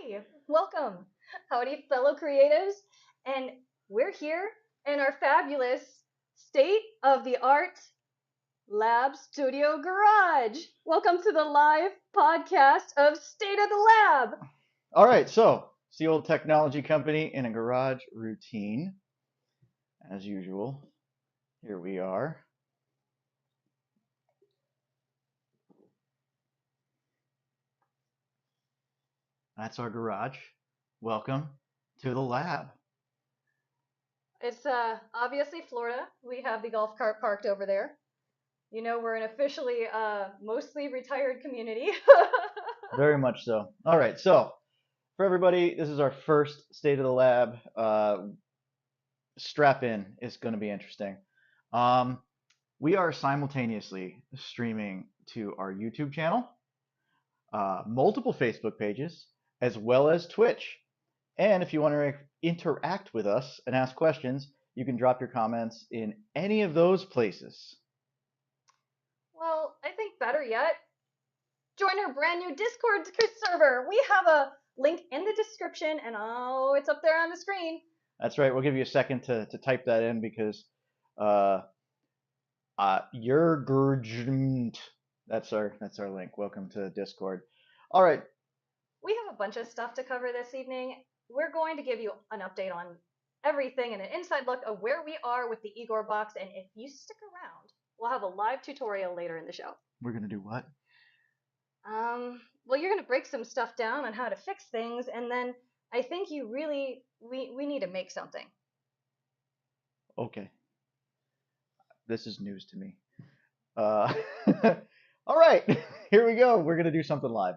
Hi, welcome. Howdy, fellow creatives. And we're here in our fabulous state of the art lab studio garage. Welcome to the live podcast of State of the Lab. All right, so it's the old technology company in a garage routine. As usual, here we are. That's our garage. Welcome to the lab. It's obviously Florida. We have the golf cart parked over there. You know, we're an officially mostly retired community. Very much so. All right, so for everybody, this is our first State of the Lab. Strap in, it's going to be interesting. We are simultaneously streaming to our YouTube channel, multiple Facebook pages, as well as Twitch. And if you want to interact with us and ask questions, you can drop your comments in any of those places. Well, I think better yet, join our brand new Discord server. We have a link in the description, and it's up there on the screen. That's right. We'll give you a second to type that in because IgorBox. That's our link. Welcome to Discord. All right. We have a bunch of stuff to cover this evening. We're going to give you an update on everything and an inside look of where we are with the IgorBox, and if you stick around, we'll have a live tutorial later in the show. We're gonna do what? Well, you're gonna break some stuff down on how to fix things, and then I think you really we need to make something. Okay. This is news to me. All right, here we go. We're gonna do something live.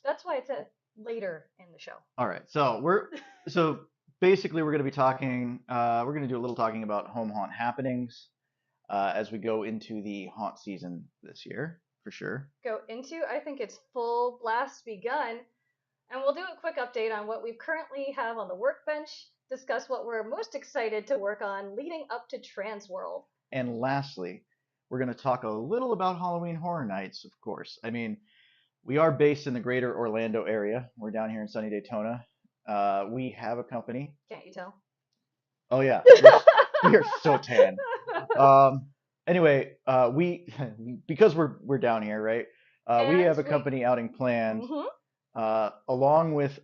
That's why it's later in the show. All right, so basically we're gonna be talking. We're gonna do a little talking about home haunt happenings as we go into the haunt season this year, for sure. I think it's full blast begun. And we'll do a quick update on what we currently have on the workbench, discuss what we're most excited to work on leading up to Trans World. And lastly, we're going to talk a little about Halloween Horror Nights, of course. I mean, we are based in the greater Orlando area. We're down here in sunny Daytona. We have a company. Can't you tell? Oh, yeah. We are so tan. Anyway, because we're down here, right? We have a company outing planned. Along with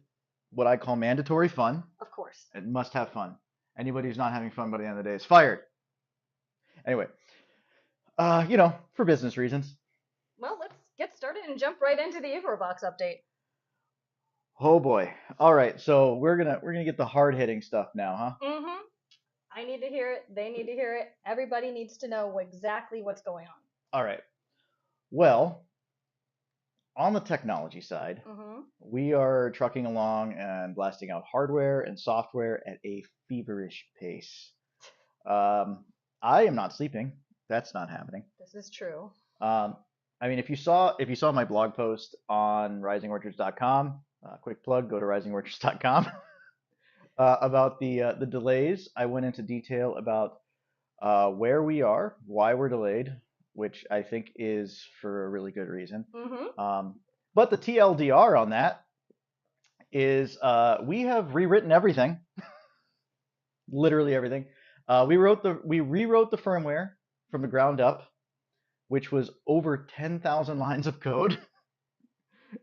what I call mandatory fun. Of course. It must have fun. Anybody who's not having fun by the end of the day is fired. Anyway, for business reasons. Well, let's get started and jump right into the IgorBox update. Oh boy. All right, so we're gonna get the hard hitting stuff now, huh? I need to hear it. They need to hear it. Everybody needs to know exactly what's going on. All right. Well, on the technology side, we are trucking along and blasting out hardware and software at a feverish pace. I am not sleeping. That's not happening. This is true. I mean, if you saw my blog post on risingorchards.com, quick plug, go to risingorchards.com, about the delays. I went into detail about where we are, why we're delayed, which I think is for a really good reason. But the TLDR on that is we have rewritten everything, literally everything. We rewrote the firmware from the ground up, which was over 10,000 lines of code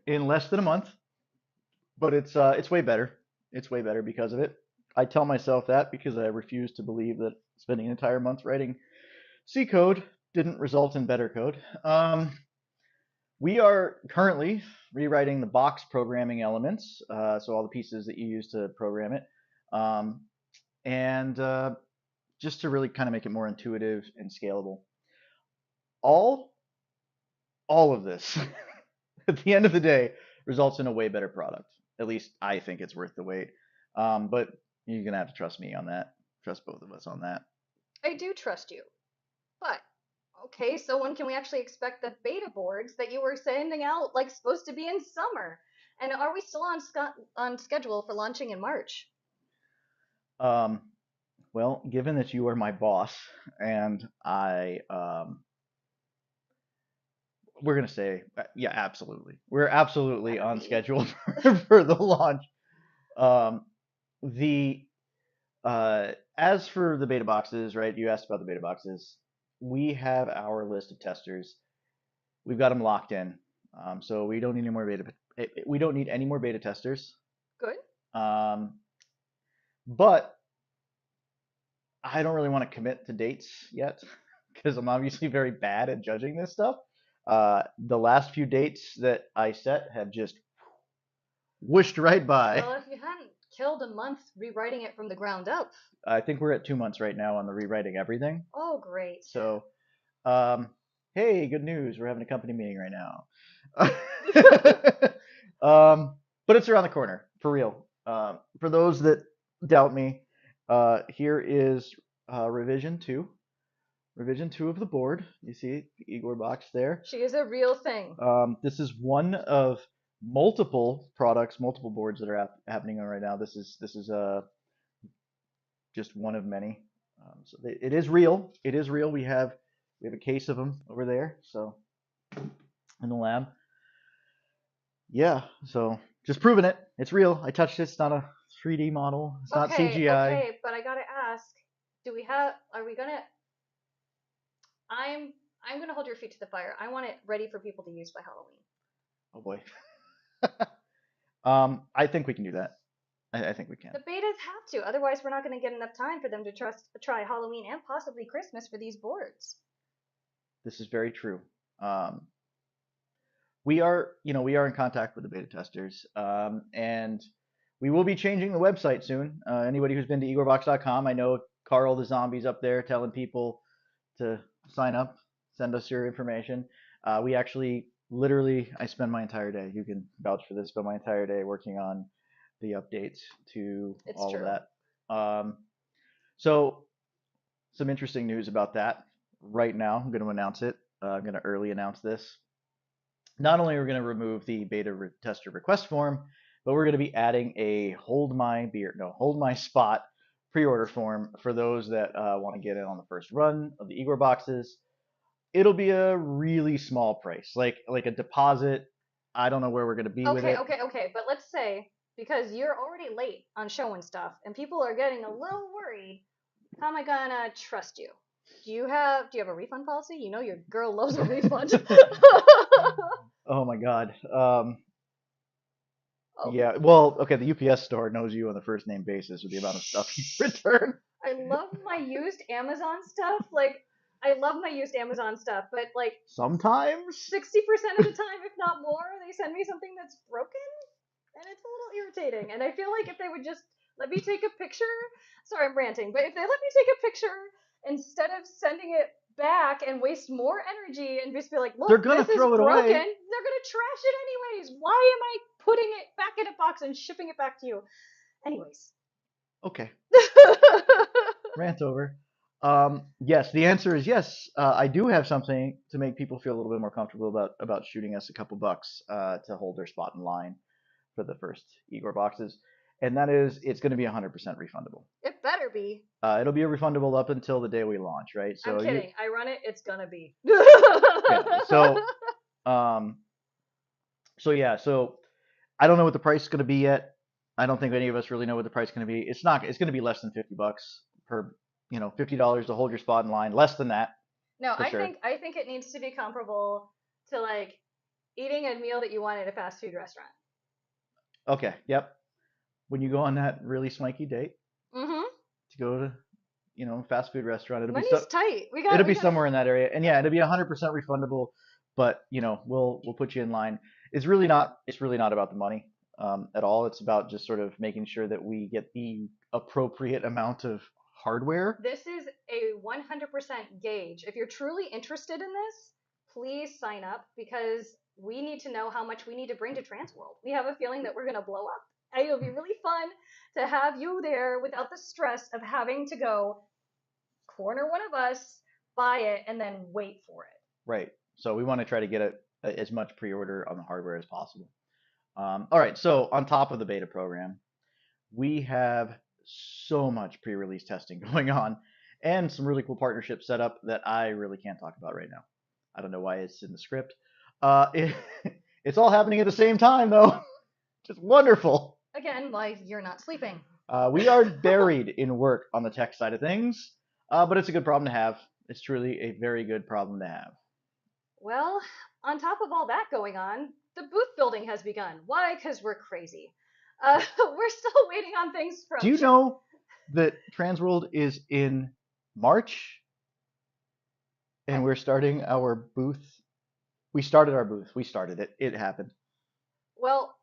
in less than a month. But it's way better. It's way better because of it. I tell myself that because I refuse to believe that spending an entire month writing C code didn't result in better code. We are currently rewriting the box programming elements, so all the pieces that you use to program it, and just to really kind of make it more intuitive and scalable. All of this, at the end of the day, results in a way better product. At least I think it's worth the wait. But you're gonna have to trust me on that. Trust both of us on that. I do trust you, but okay, so when can we actually expect the beta boards that you were sending out, like supposed to be in summer? And are we still on schedule for launching in March? Well, given that you are my boss and we're gonna say, yeah, absolutely. We're absolutely Better on be. schedule for the launch. Um, the as for the beta boxes, right? You asked about the beta boxes. We have our list of testers. We've got them locked in. So we don't need any more beta. We don't need any more beta testers. Good. Um, but I don't really want to commit to dates yet because I'm obviously very bad at judging this stuff. The last few dates that I set have just whooshed right by. Well, if you hadn't killed a month rewriting it from the ground up. I think we're at 2 months right now on the rewriting everything. Oh, great. So, hey, good news. We're having a company meeting right now. But it's around the corner, for real. For those that doubt me, here is revision 2. Revision 2 of the board. You see the IgorBox there. She is a real thing. This is one of multiple products, multiple boards that are happening on right now. This is just one of many. So it is real. It is real. We have a case of them over there. So in the lab. Yeah. So just proving it. It's real. I touched it. It's not a 3D model. It's not CGI. Okay, but I gotta ask, are we gonna, I'm gonna hold your feet to the fire. I want it ready for people to use by Halloween. Oh boy. I think we can do that. I think we can. The betas have to, otherwise we're not gonna get enough time for them to try Halloween and possibly Christmas for these boards. This is very true. We are in contact with the beta testers, and we will be changing the website soon. Anybody who's been to IgorBox.com, I know Carl the Zombie's up there telling people to sign up, send us your information. We actually, literally, I spend my entire day. You can vouch for this. Spend my entire day working on the updates to all of that. So, some interesting news about that. Right now, I'm going to announce it. I'm going to early announce this. Not only are we going to remove the beta tester request form, but we're going to be adding a hold my spot pre-order form for those that want to get in on the first run of the Igor boxes. It'll be a really small price, like a deposit. I don't know where we're going to be with it. Okay, but let's say, because you're already late on showing stuff and people are getting a little worried, how am I gonna trust you? Do you have a refund policy? You know your girl loves a refund. Oh my god. Oh. Yeah, well, okay, the UPS store knows you on a first name basis with the amount of stuff you return. I love my used Amazon stuff. Like, I love my used Amazon stuff, but like Sometimes 60% of the time, if not more, they send me something that's broken, and it's a little irritating. And I feel like if they would just let me take a picture, sorry, I'm ranting, but if they let me take a picture instead of sending it back and waste more energy and just be like, look, they're gonna this throw is it broken, away. they're gonna trash it anyways. Why am I putting it back in a box and shipping it back to you? Anyways. Okay. Rant over. Yes, the answer is yes. I do have something to make people feel a little bit more comfortable about shooting us a couple bucks to hold their spot in line for the first Igor boxes, and that is it's going to be 100% refundable. It better be. It'll be refundable up until the day we launch, right? So I'm kidding. I run it. It's gonna be. Yeah, so yeah, so I don't know what the price is going to be yet. I don't think any of us really know what the price is going to be. It's going to be less than $50 per, $50 to hold your spot in line. Less than that. No, I think it needs to be comparable to like eating a meal that you want at a fast food restaurant. Okay. Yep. When you go on that really swanky date to go to, fast food restaurant, Money's tight. It'll be somewhere in that area, and yeah, it'll be 100% refundable. But we'll put you in line. It's really not about the money at all. It's about just sort of making sure that we get the appropriate amount of hardware. This is a 100% gauge. If you're truly interested in this, please sign up because we need to know how much we need to bring to Transworld. We have a feeling that we're going to blow up. And it'll be really fun to have you there without the stress of having to go corner one of us, buy it, and then wait for it. Right. So we want to try to get as much pre-order on the hardware as possible. All right. So on top of the beta program, we have so much pre-release testing going on and some really cool partnerships set up that I really can't talk about right now. I don't know why it's in the script. It, it's all happening at the same time, though. Just wonderful. Again, why you're not sleeping. We are buried in work on the tech side of things, but it's a good problem to have. It's truly a very good problem to have. Well, on top of all that going on, the booth building has begun. Why? Because we're crazy. We're still waiting on things Do from you know that Transworld is in March and we're starting our booth? We started our booth. We started it. It happened. Well,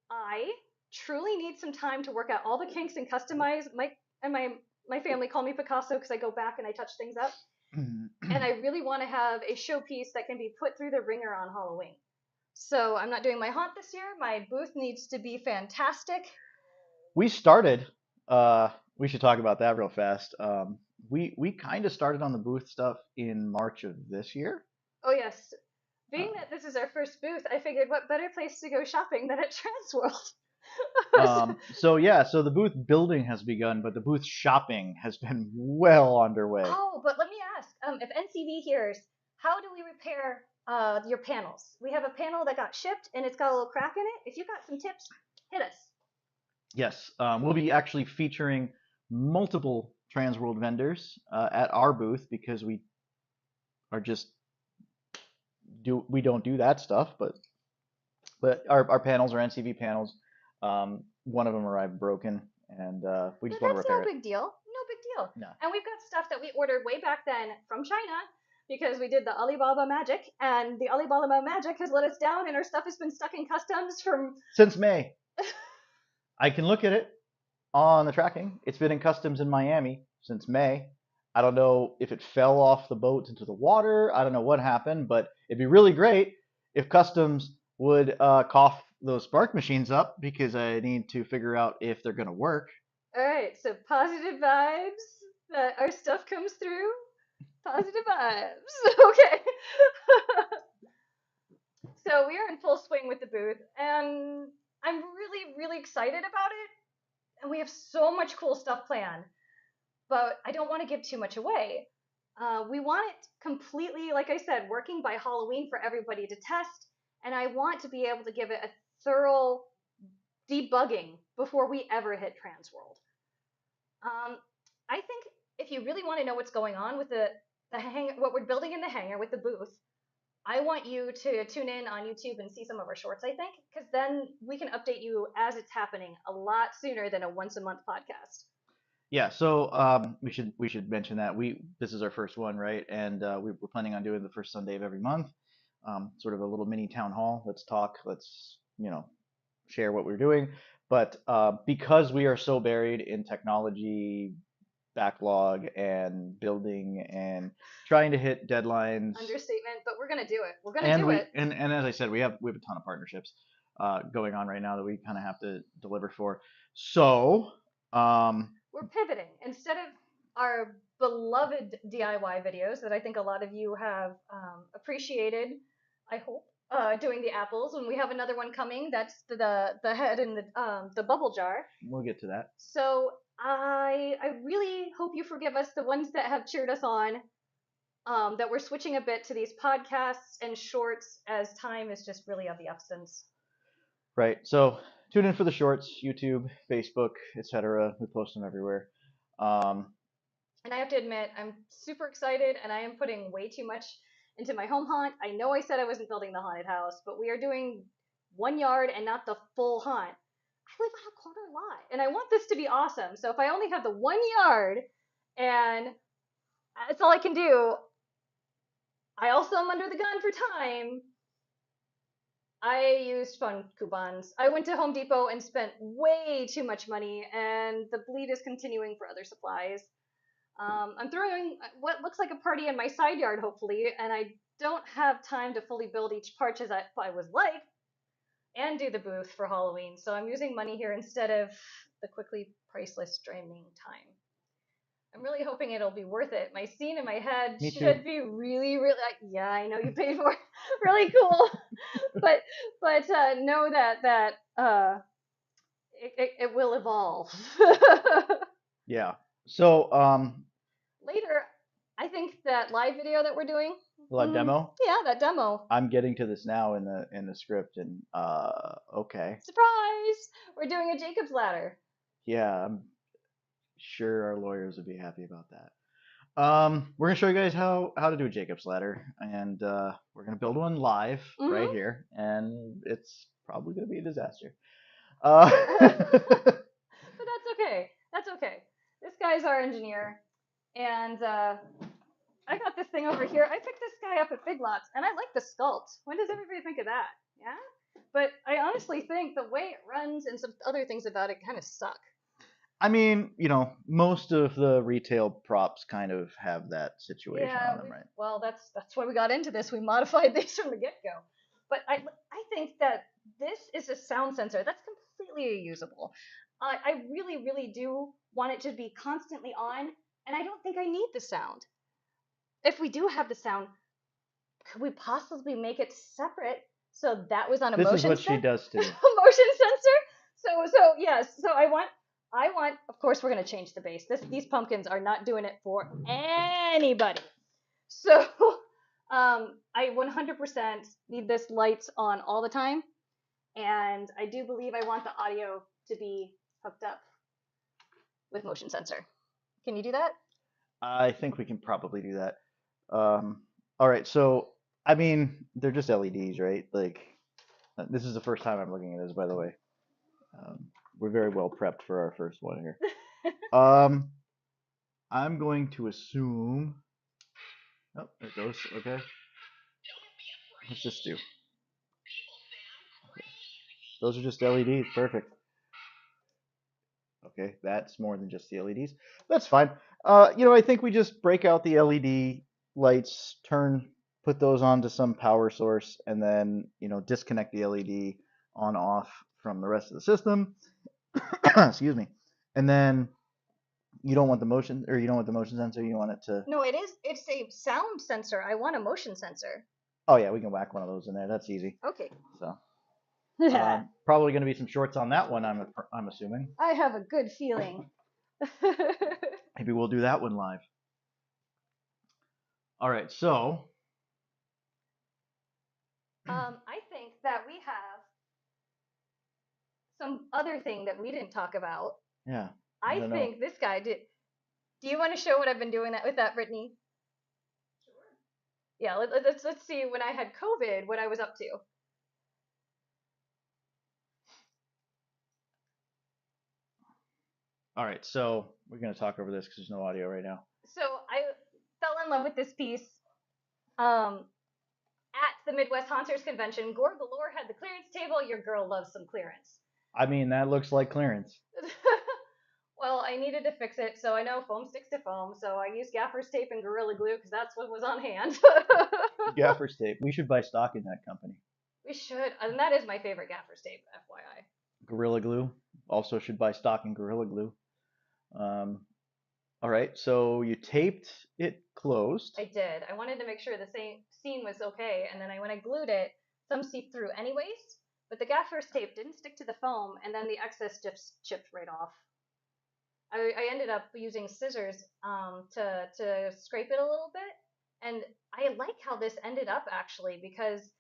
I truly need some time to work out all the kinks and customize. My family call me Picasso because I go back and I touch things up. And I really want to have a showpiece that can be put through the ringer on Halloween. So I'm not doing my haunt this year. My booth needs to be fantastic. We started. We should talk about that real fast. We kind of started on the booth stuff in March of this year. Oh yes, Uh, being that this is our first booth, I figured what better place to go shopping than at Transworld. so yeah, so the booth building has begun, but the booth shopping has been well underway. Oh, but let me ask, if NCV hears, how do we repair your panels? We have a panel that got shipped and it's got a little crack in it. If you got some tips, hit us. Yes, we'll be actually featuring multiple Transworld vendors at our booth because are just we don't do that stuff, but our panels are NCV panels. One of them arrived broken, and we But just want to that's repair no it. big deal. No big deal. No. And we've got stuff that we ordered way back then from China because we did the Alibaba magic, and the Alibaba magic has let us down, and our stuff has been stuck in customs from. Since May. I can look at it on the tracking. It's been in customs in Miami since May. I don't know if it fell off the boat into the water. I don't know what happened, but it'd be really great if customs would cough those spark machines up because I need to figure out if they're going to work. All right, so positive vibes that our stuff comes through. Positive vibes. Okay. So we are in full swing with the booth, and I'm really, really excited about it. And we have so much cool stuff planned, but I don't want to give too much away. We want it completely, like I said, working by Halloween for everybody to test, and I want to be able to give it a thorough debugging before we ever hit Transworld. I think if you really want to know what's going on with what we're building in the hangar with the booth, I want you to tune in on YouTube and see some of our shorts, I think, because then we can update you as it's happening a lot sooner than a once a month podcast. Yeah, so we should mention that this is our first one, right? And we're planning on doing the first Sunday of every month, sort of a little mini town hall. Let's talk. Let's share what we're doing. But because we are so buried in technology backlog and building and trying to hit deadlines, Understatement, but we're gonna do it. We're gonna and do it. and as I said, we have a ton of partnerships going on right now that we kind of have to deliver for. So We're pivoting. Instead of our beloved DIY videos that I think a lot of you have appreciated, I hope, doing the apples, when we have another one coming, that's the head in the bubble jar. we'll get to that. So I really hope you forgive us, the ones that have cheered us on, that we're switching a bit to these podcasts and shorts as time is just really of the essence. Right. So tune in for the shorts, YouTube, Facebook, etc. We post them everywhere. And I have to admit, I'm super excited, and I am putting way too much into my home haunt. I know I said I wasn't building the haunted house, but we are doing 1 yard and not the full haunt. I live on a corner lot, and I want this to be awesome. So if I only have the 1 yard and that's all I can do, I also am under the gun for time. I used fun coupons. I went to Home Depot and spent way too much money, and the bleed is continuing for other supplies. I'm throwing what looks like a party in my side yard, hopefully, and I don't have time to fully build each part as I was like, and do the booth for Halloween. So I'm using money here instead of the quickly priceless streaming time. I'm really hoping it'll be worth it. My scene in my head Me too. should be really, really. Yeah, I know you paid for it. Really cool, but know that it will evolve. Yeah. So Later, I think that live video that we're doing, The live demo. Yeah, that demo. I'm getting to this now in the script, and okay. Surprise! We're doing a Jacob's ladder. Yeah, I'm sure our lawyers would be happy about that. We're gonna show you guys how to do a Jacob's ladder, and we're gonna build one live right here, and it's probably gonna be a disaster. But that's okay. That's okay. This guy's our engineer, and I got this thing over here. I picked this guy up at Big Lots, and I like the sculpt. When does everybody think of that? Yeah? But I honestly think the way it runs and some other things about it kind of suck. I mean, most of the retail props kind of have that situation on them, right? Well, that's why we got into this. We modified these from the get-go. But I think that this is a sound sensor that's completely usable. I really, really do want it to be constantly on, and I don't think I need the sound. If we do have the sound, could we possibly make it separate so that was on a This is motion what she does too. a motion sensor? So yes. So I want. Of course, we're gonna change the base. These pumpkins are not doing it for anybody. So I 100% need this lights on all the time, and I do believe I want the audio to be hooked up with motion sensor. Can you do that? I think we can probably do that. All right, so I mean, they're just LEDs, right? Like, this is the first time I'm looking at this, by the way. We're very well prepped for our first one here. I'm going to assume. Oh, there it goes. Okay. What's this do? Okay. Those are just LEDs. Perfect. Okay, that's more than just the LEDs. That's fine. I think we just break out the LED lights, put those onto some power source, and then, disconnect the LED on off from the rest of the system. Excuse me. And then you don't want the motion, or you don't want the motion sensor. You want it to. No, it is. It's a sound sensor. I want a motion sensor. Oh yeah, we can whack one of those in there. That's easy. Okay. So. Probably going to be some shorts on that one. I'm assuming. I have a good feeling. Maybe we'll do that one live. All right, so. I think that we have some other thing that we didn't talk about. Yeah. I think this guy did. Do you want to show what I've been doing with that, Brittany? Sure. Yeah, let's see when I had COVID what I was up to. All right, so we're going to talk over this because there's no audio right now. So I fell in love with this piece at the Midwest Haunters Convention. Gore Galore had the clearance table. Your girl loves some clearance. I mean, that looks like clearance. Well, I needed to fix it, so I know foam sticks to foam, so I used gaffer's tape and Gorilla Glue because that's what was on hand. Gaffer's tape. We should buy stock in that company. We should, and that is my favorite gaffer's tape, FYI. Gorilla Glue. Also should buy stock in Gorilla Glue. All right, so you taped it closed. I did. I wanted to make sure the scene was okay, and then when I glued it, some seeped through anyways, but the gaffer's tape didn't stick to the foam, and then the excess just chipped right off. I ended up using scissors to scrape it a little bit, and I like how this ended up actually because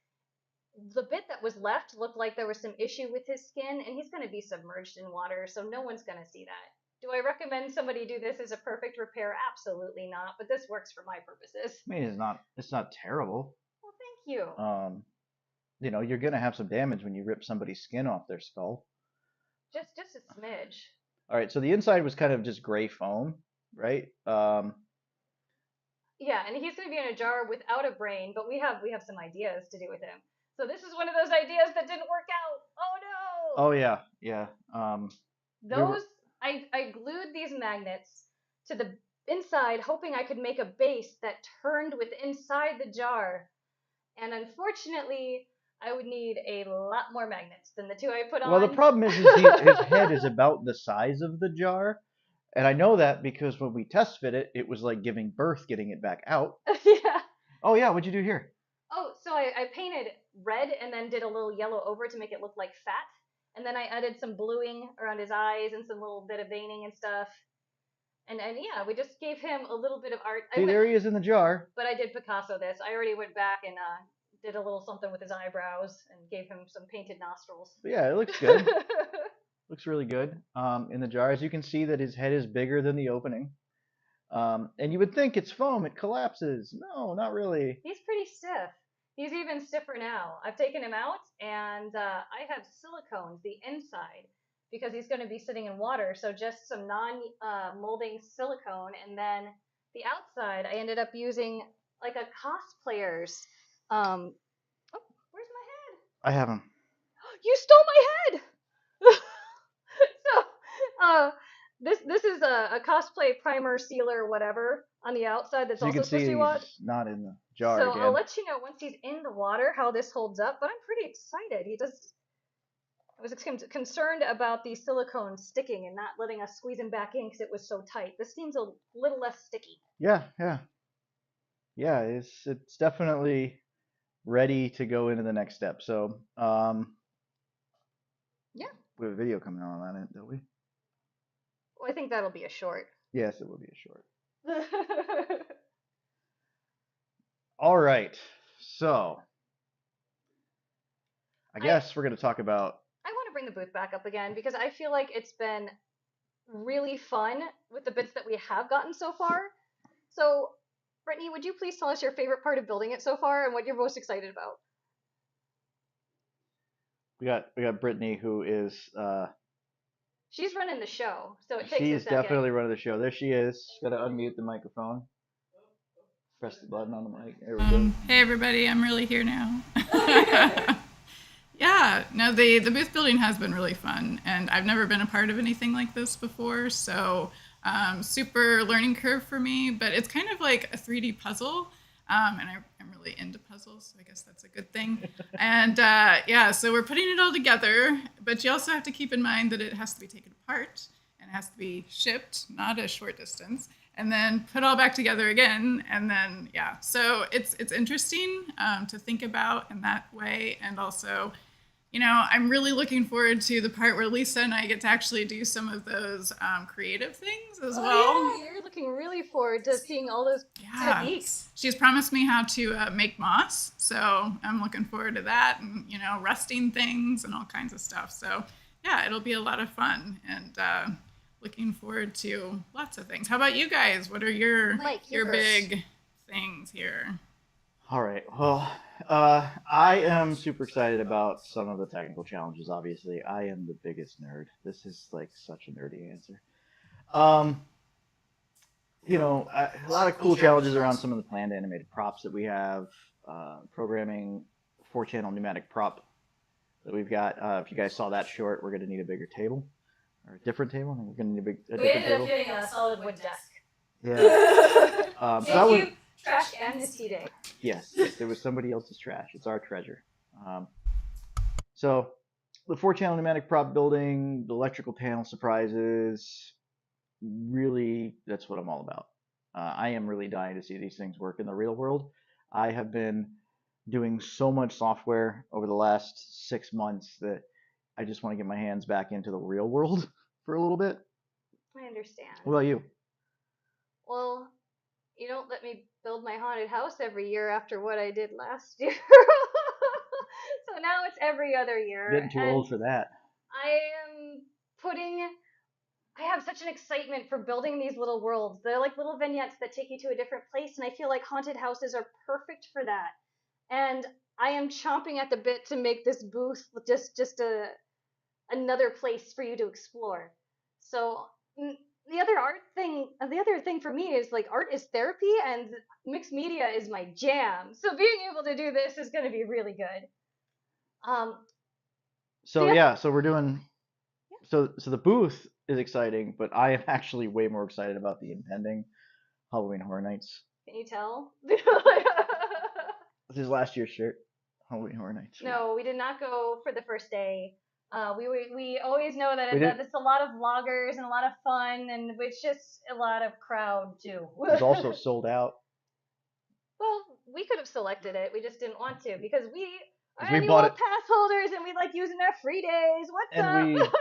the bit that was left looked like there was some issue with his skin, and he's going to be submerged in water, so no one's going to see that. Do I recommend somebody do this as a perfect repair? Absolutely not, but this works for my purposes. I mean, it's not terrible. Well, thank you. You're going to have some damage when you rip somebody's skin off their skull. Just a smidge. All right, so the inside was kind of just gray foam, right? Yeah, and he's going to be in a jar without a brain, but we have some ideas to do with him. So this is one of those ideas that didn't work out. Oh no! Oh yeah. I glued these magnets to the inside, hoping I could make a base that turned with inside the jar. And unfortunately, I would need a lot more magnets than the two I put on. Well, the problem is his head is about the size of the jar. And I know that because when we test fit it, it was like giving birth, getting it back out. Yeah. Oh yeah, what'd you do here? Oh, so I painted red and then did a little yellow over to make it look like fat. And then I added some bluing around his eyes and some little bit of veining and stuff. And yeah, we just gave him a little bit of art. See, there he is in the jar. But I did Picasso this. I already went back and did a little something with his eyebrows and gave him some painted nostrils. But yeah, it looks good. Looks really good in the jar. As you can see that his head is bigger than the opening. And you would think it's foam, it collapses. No, not really. He's pretty stiff. He's even stiffer now. I've taken him out, and I have silicones the inside because he's going to be sitting in water. So just some non-molding silicone, and then the outside I ended up using like a cosplayer's. Oh, where's my head? I have him. You stole my head. So, this is a cosplay primer sealer, whatever, on the outside that's So you also can see supposed to be water. he's not in the jar So again. I'll let you know once he's in the water how this holds up. But I'm pretty excited. I was concerned about the silicone sticking and not letting us squeeze him back in because it was so tight. This seems a little less sticky. Yeah. It's definitely ready to go into the next step. So Yeah. we have a video coming on it, don't we? Well, I think that'll be a short. Yes, it will be a short. All right. So I guess we're going to talk about. I want to bring the booth back up again because I feel like it's been really fun with the bits that we have gotten so far. So, Brittany, would you please tell us your favorite part of building it so far and what you're most excited about? We got Brittany, who is she's running the show, so it takes a she's second. definitely running the show. There she is. Got to unmute the microphone. Press the button on the mic. There we go. Hey everybody, I'm really here now. Yeah, no, the booth building has been really fun, and I've never been a part of anything like this before, so super learning curve for me, but it's kind of like a 3D puzzle, and I'm really into puzzles, so I guess that's a good thing. And yeah, so we're putting it all together, but you also have to keep in mind that it has to be taken apart, and it has to be shipped, not a short distance, and then put all back together again, and then yeah, so it's interesting to think about in that way, and also, you know, I'm really looking forward to the part where Lisa and I get to actually do some of those creative things as well. Yeah, you're looking really forward to seeing all those techniques. She's promised me how to make moss, so I'm looking forward to that, and you know, rusting things and all kinds of stuff. So yeah, it'll be a lot of fun, and looking forward to lots of things. How about you guys? What are your big things here? All right. Well, I am super excited about some of the technical challenges. Obviously, I am the biggest nerd. This is like such a nerdy answer. You know, a lot of cool challenges around some of the planned animated props that we have. Programming 4-channel pneumatic prop that we've got. If you guys saw that short, we're going to need a bigger table or a different table. We're going to need a different table. We ended up getting a solid wood desk. Yeah. Thank you. Trash Amnesty Day. Yes, there was somebody else's trash. It's our treasure. So the 4-channel pneumatic prop building, the electrical panel surprises, really, that's what I'm all about. I am really dying to see these things work in the real world. I have been doing so much software over the last 6 months that I just want to get my hands back into the real world for a little bit. I understand. What about you? Well, you don't let me build my haunted house every year after what I did last year. So now it's every other year. Getting too old for that. I have such an excitement for building these little worlds. They're like little vignettes that take you to a different place, and I feel like haunted houses are perfect for that. And I am chomping at the bit to make this booth just another place for you to explore. So the other thing for me is like art is therapy and mixed media is my jam. So being able to do this is going to be really good. So we're doing. So the booth is exciting, but I am actually way more excited about the impending Halloween Horror Nights. Can you tell? This is last year's shirt, Halloween Horror Nights. No, we did not go for the first day. We always know that it's a lot of vloggers and a lot of fun, and it's just a lot of crowd too. It's also sold out. Well, we could have selected it. We just didn't want to because we are annual pass holders and we like using our free days. What's up?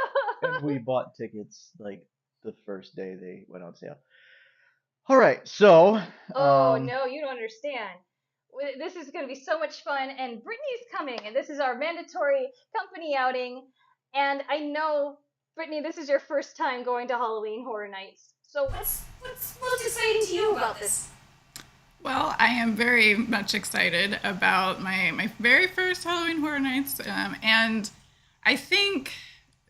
And we bought tickets like the first day they went on sale. All right, so Oh no, you don't understand. This is going to be so much fun, and Brittany's coming, and this is our mandatory company outing. And I know, Brittany, this is your first time going to Halloween Horror Nights. So what's most exciting to you about this? Well, I am very much excited about my very first Halloween Horror Nights. And I think,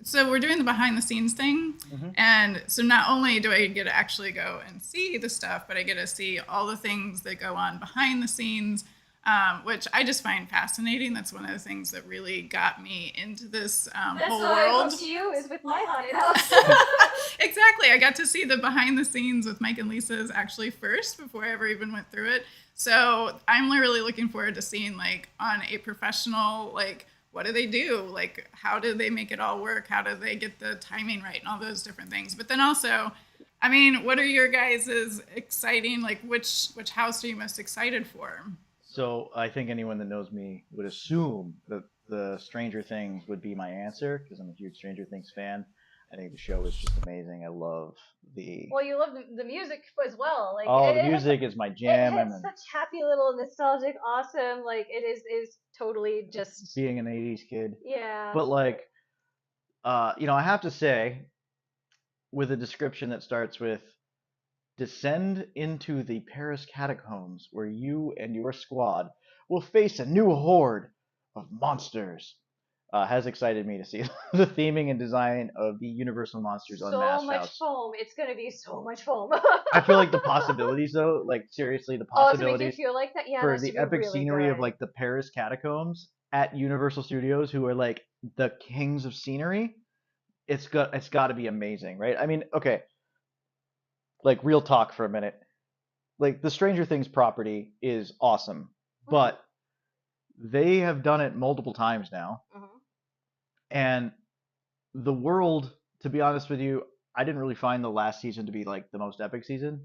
so we're doing the behind the scenes thing. And so not only do I get to actually go and see the stuff, but I get to see all the things that go on behind the scenes, which I just find fascinating. That's one of the things that really got me into this whole That's why I world. come to you, is with my haunted house. Exactly. I got to see the behind the scenes with Mike and Lisa's actually first before I ever even went through it. So I'm really looking forward to seeing, like, on a professional, like, what do they do? Like, how do they make it all work? How do they get the timing right and all those different things? But then also, I mean, what are your guys' exciting, like, which house are you most excited for? So I think anyone that knows me would assume that the Stranger Things would be my answer because I'm a huge Stranger Things fan. I think the show is just amazing. I love the Well, you love the music as well. Like, the music is my jam. It has such happy little nostalgic, awesome. Like, it is totally just being an '80s kid. Yeah. But like, I have to say, with a description that starts with "Descend into the Paris catacombs, where you and your squad will face a new horde of monsters," has excited me to see the theming and design of the Universal Monsters Unmasked so much house. foam. It's gonna be so much foam. I feel like the possibilities, though, like seriously, the Oh, to make possibilities you feel like that? Yeah, for that the should be epic really scenery of good. like the Paris catacombs at Universal Studios, who are like the kings of scenery. It's got to be amazing, right? I mean, okay, like real talk for a minute. Like the Stranger Things property is awesome, but they have done it multiple times now, and the world, to be honest with you, I didn't really find the last season to be like the most epic season.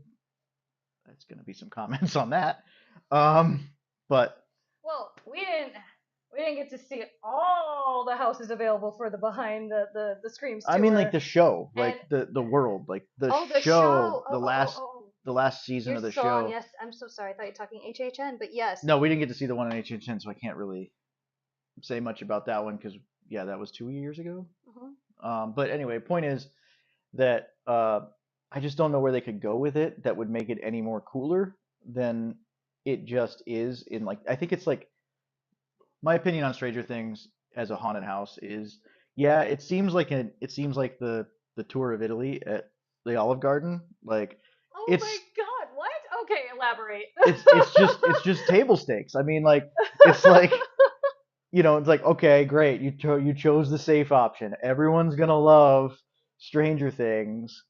That's going to be some comments on that. But Well, we didn't get to see all the houses available for the behind the screams tour. I mean, like the show, like the world, like the show, the last season You're of the so on. show. Yes, I'm so sorry. I thought you were talking HHN, but yes. No, we didn't get to see the one in HHN, so I can't really say much about that one because yeah, that was 2 years ago. But anyway, point is that I just don't know where they could go with it that would make it any more cooler than it just is. In like, I think it's like my opinion on Stranger Things as a haunted house is, yeah, it seems like the tour of Italy at the Olive Garden. Like, Oh it's my god, what? Okay, elaborate. it's just table stakes. I mean, like, it's like, it's like, okay, great, you chose the safe option. Everyone's gonna love Stranger Things.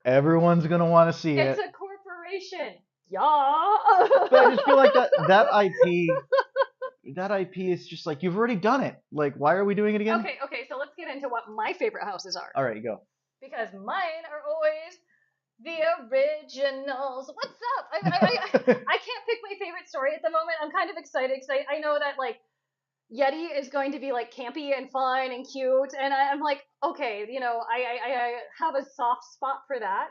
Everyone's gonna want to see it. It's a corporation. Yeah. But I just feel like that IP is just like, you've already done it. Like, why are we doing it again? Okay, so let's get into what my favorite houses are. All right, go. Because mine are always the originals. What's up? I can't pick my favorite story at the moment. I'm kind of excited because I know that, like, Yeti is going to be, like, campy and fun and cute, and I'm like, okay, I have a soft spot for that.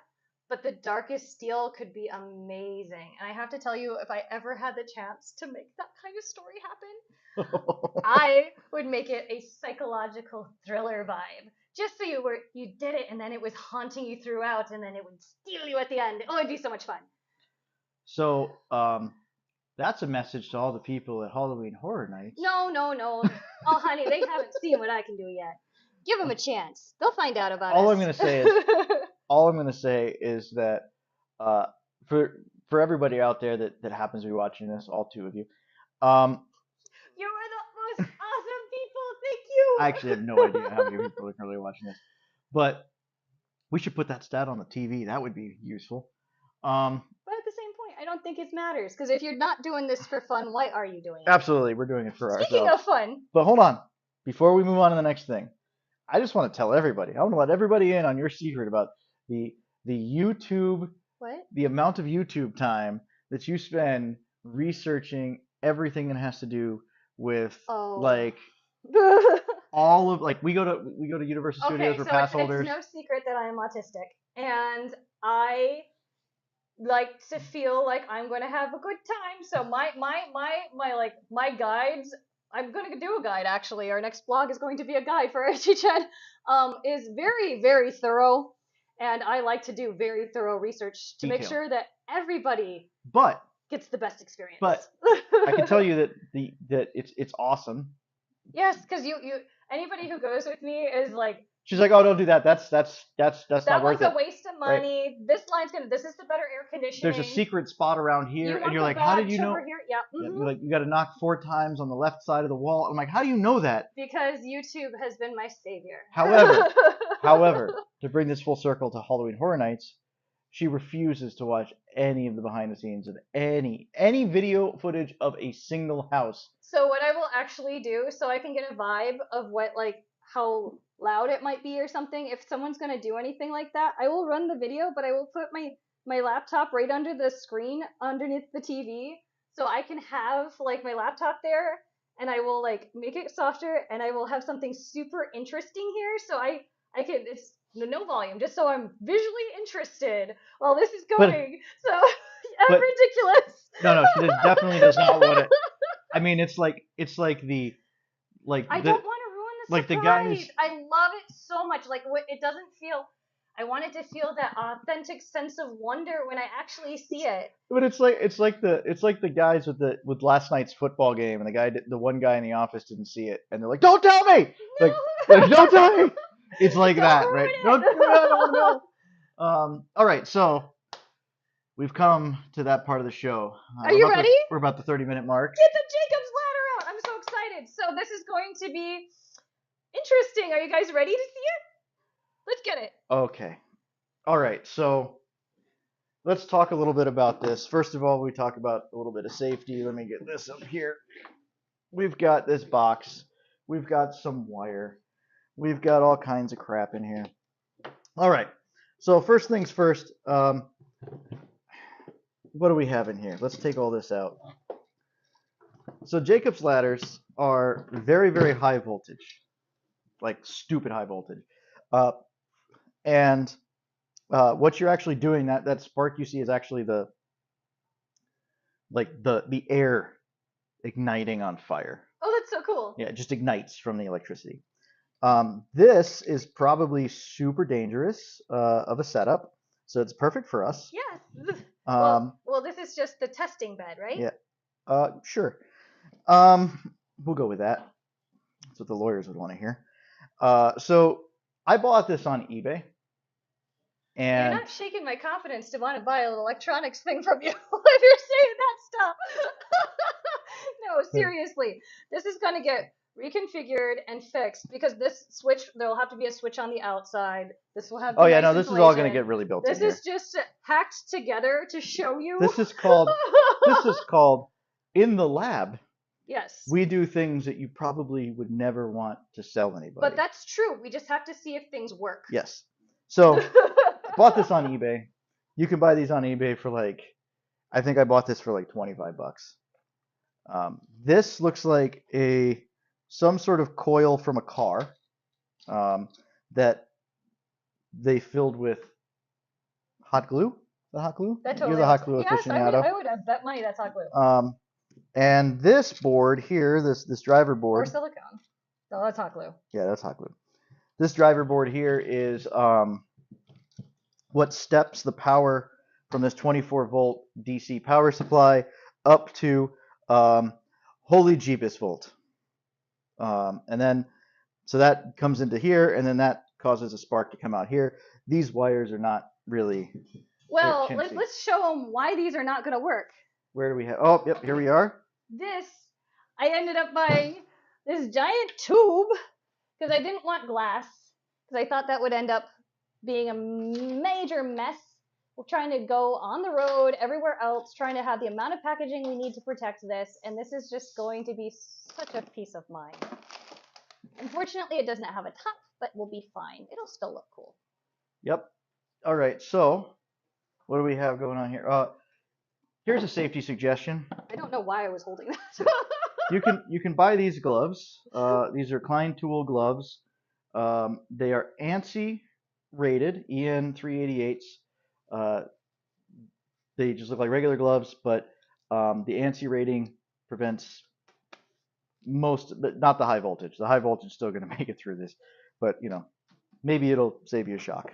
But the Darkest Steel could be amazing. And I have to tell you, if I ever had the chance to make that kind of story happen, I would make it a psychological thriller vibe. Just so you did it, and then it was haunting you throughout, and then it would steal you at the end. Oh, it'd be so much fun. So, that's a message to all the people at Halloween Horror Nights. No. Oh, honey, they haven't seen what I can do yet. Give them a chance. They'll find out about us. All I'm gonna say is that for everybody out there that happens to be watching this, all two of you, you are the most awesome people. Thank you. I actually have no idea how many people are currently watching this, but we should put that stat on the TV. That would be useful. But at the same point, I don't think it matters, because if you're not doing this for fun, why are you doing it? Absolutely, we're doing it for ourselves. Speaking of fun. But hold on, before we move on to the next thing, I just want to tell everybody. I want to let everybody in on your secret about the YouTube. What? The amount of YouTube time that you spend researching everything that has to do with like all of, like, we go to Universal Studios for pass holders. It's no secret that I am autistic, and I like to feel like I'm going to have a good time. So my guides, I'm going to do a guide actually. Our next blog is going to be a guide for HHN. Is very, very thorough, and I like to do very thorough research to make Detail. sure that everybody But gets the best experience. But I can tell you that it's awesome. Yes, because you anybody who goes with me is like, She's like, oh, don't do that. That's not that worth was a it. waste of Right. money. This is the better air conditioning. There's a secret spot around here, and want you're the like, how did you batch know? over here? Yeah. Yeah, Mhm. you're like, you got to knock 4 times on the left side of the wall. I'm like, how do you know that? Because YouTube has been my savior. However, to bring this full circle to Halloween Horror Nights, she refuses to watch any of the behind the scenes of any video footage of a single house. So what I will actually do, so I can get a vibe of what, like, how loud it might be or something, if someone's going to do anything like that, I will run the video, but I will put my laptop right under the screen underneath the TV, so I can have, like, my laptop there, and I will, like, make it softer, and I will have something super interesting here, so I can, it's no volume, just so I'm visually interested while this is going. I'm ridiculous. No, she definitely does not want it. I mean, it's like the I don't want to ruin the like surprise. the guys. I love it so much. Like, it doesn't feel. I want it to feel that authentic sense of wonder when I actually see it. But it's like the guys with last night's football game, and the one guy in the office didn't see it, and they're like, "Don't tell me!" No. Like, don't tell me. It's like Don't that, ruin right? it. Don't know. All right, so we've come to that part of the show. Are you ready? We're about the 30-minute mark. Get the Jacob's ladder out! I'm so excited. So this is going to be interesting. Are you guys ready to see it? Let's get it. Okay. All right. So let's talk a little bit about this. First of all, we talk about a little bit of safety. Let me get this up here. We've got this box. We've got some wire. We've got all kinds of crap in here. All right. So first things first. What do we have in here? Let's take all this out. So Jacob's ladders are very, very high voltage, like stupid high voltage. And what you're actually doing, that spark you see is actually the air igniting on fire. Oh, that's so cool. Yeah, it just ignites from the electricity. This is probably super dangerous of a setup, so it's perfect for us. Yes. Well, this is just the testing bed, right? Yeah. Sure. We'll go with that. That's what the lawyers would want to hear. So I bought this on eBay. And you're not shaking my confidence to want to buy an electronics thing from you if you're saying that stuff. No, seriously. This is going to get reconfigured and fixed because this switch, there'll have to be a switch on the outside. This will have this is all going to get really built in here. This is just hacked together to show you. This is called In the Lab. Yes. We do things that you probably would never want to sell anybody. But that's true. We just have to see if things work. Yes. So bought this on eBay. You can buy these on eBay for I think I bought this for $25. This looks like some sort of coil from a car that they filled with hot glue. The hot glue? That totally You're the hot glue yes, aficionado. I would have bet money that's hot glue. And this board here, this driver board. Or silicone. No, that's hot glue. Yeah, that's hot glue. This driver board here is what steps the power from this 24-volt DC power supply up to holy Jeebus volt. And then, so that comes into here, and then that causes a spark to come out here. These wires are not really... Well, let's show them why these are not going to work. Where do we have... Oh, yep, here we are. This, I ended up buying this giant tube because I didn't want glass because I thought that would end up being a major mess. We're trying to go on the road, everywhere else, trying to have the amount of packaging we need to protect this, and this is just going to be such a peace of mind. Unfortunately, it does not have a top, but we'll be fine. It'll still look cool. Yep. All right, so what do we have going on here? Here's a safety suggestion. I don't know why I was holding that. You can buy these gloves. These are Klein Tool gloves. They are ANSI rated, EN 388s. They just look like regular gloves, but the ANSI rating prevents most, but not the high voltage. The high voltage is still going to make it through this, but maybe it'll save you a shock.